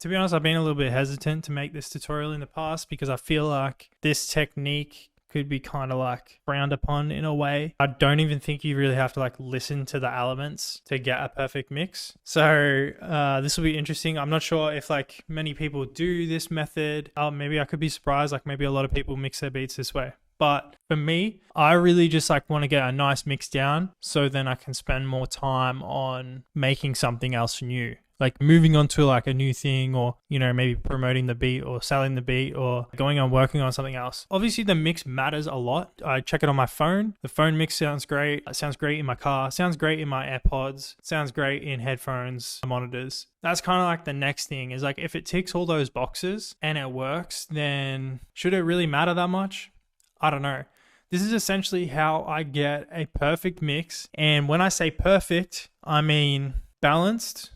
To be honest, I've been a little bit hesitant to make this tutorial in the past because I feel like this technique could be kind of like frowned upon in a way. I don't even think you really have to like listen to the elements to get a perfect mix. So this will be interesting. I'm not sure if like many people do this method. Maybe I could be surprised. Like maybe a lot of people mix their beats this way. But for me, I really just like want to get a nice mix down so then I can spend more time on making something else new. Like moving on to like a new thing, or, you know, maybe promoting the beat or selling the beat or going on working on something else. Obviously the mix matters a lot. I check it on my phone. The phone mix sounds great. It sounds great in my car. It sounds great in my AirPods. It sounds great in headphones, monitors. That's kind of like the next thing is like, if it ticks all those boxes and it works, then should it really matter that much? I don't know. This is essentially how I get a perfect mix. And when I say perfect, I mean balanced.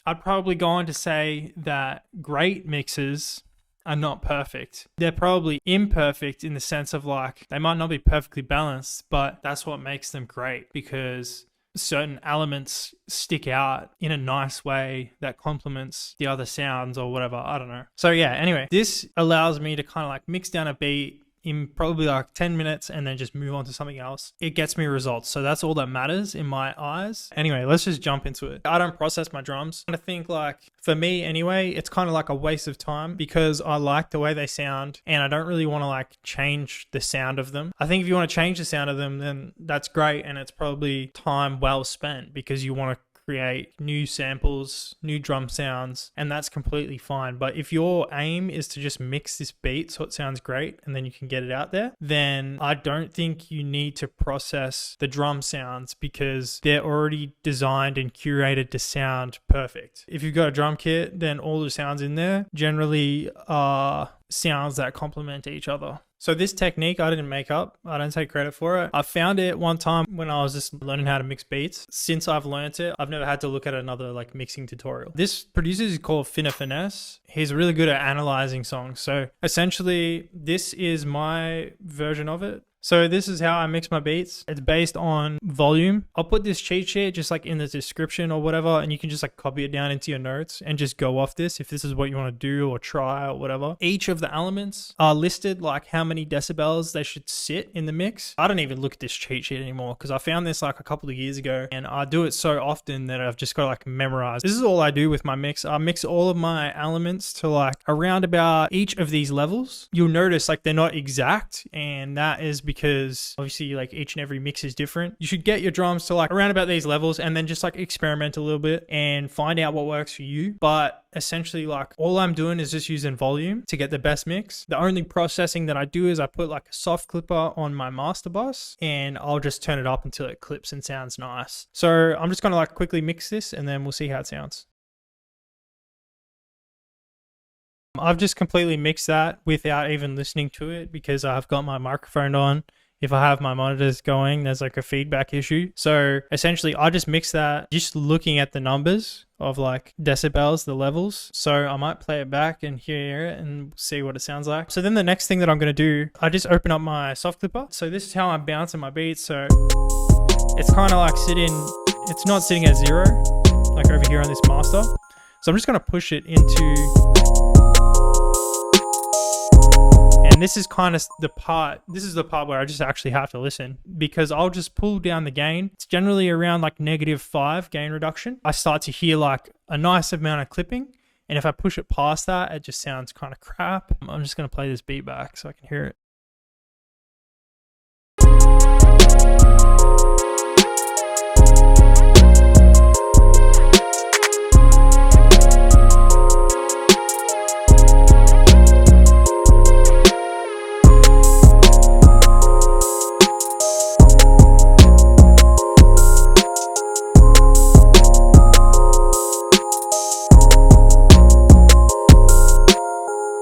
I'd probably go on to say that great mixes are not perfect. They're probably imperfect in the sense of like, they might not be perfectly balanced, but that's what makes them great because certain elements stick out in a nice way that complements the other sounds or whatever. I don't know. So yeah, anyway, this allows me to kind of like mix down a beat in probably like 10 minutes and then just move on to something else. It gets me results. So that's all that matters in my eyes. Anyway, let's just jump into it. I don't process my drums. I think like for me anyway, it's kind of like a waste of time because I like the way they sound and I don't really want to like change the sound of them. I think if you want to change the sound of them, then that's great. And it's probably time well spent because you want to create new samples, new drum sounds, and that's completely fine. But if your aim is to just mix this beat so it sounds great and then you can get it out there, then I don't think you need to process the drum sounds because they're already designed and curated to sound perfect. If you've got a drum kit, then all the sounds in there generally are sounds that complement each other. So this technique I didn't make up. I don't take credit for it. I found it one time when I was just learning how to mix beats. Since I've learned it, I've never had to look at another like mixing tutorial. This producer is called Finesse. He's really good at analyzing songs. So essentially this is my version of it. So this is how I mix my beats. It's based on volume. I'll put this cheat sheet just like in the description or whatever, and you can just like copy it down into your notes and just go off this if this is what you want to do or try or whatever. Each of the elements are listed like how many decibels they should sit in the mix. I don't even look at this cheat sheet anymore because I found this like a couple of years ago and I do it so often that I've just got to like memorize. This is all I do with my mix. I mix all of my elements to like around about each of these levels. You'll notice like they're not exact, and that is because obviously like each and every mix is different. You should get your drums to like around about these levels and then just like experiment a little bit and find out what works for you. But essentially like all I'm doing is just using volume to get the best mix. The only processing that I do is I put like a soft clipper on my master bus and I'll just turn it up until it clips and sounds nice. So I'm just gonna like quickly mix this and then we'll see how it sounds. I've just completely mixed that without even listening to it because I've got my microphone on. If I have my monitors going, there's like a feedback issue. So essentially I just mix that just looking at the numbers of like decibels, the levels. So I might play it back and hear it and see what it sounds like. So then the next thing that I'm going to do, I just open up my soft clipper. So this is how I'm bouncing my beats. So it's kind of like it's not sitting at 0, like over here on this master. So I'm just going to push it into, and this is kind of the part where I just actually have to listen because I'll just pull down the gain. It's generally around like -5 gain reduction. I start to hear like a nice amount of clipping. And if I push it past that, it just sounds kind of crap. I'm just going to play this beat back so I can hear it.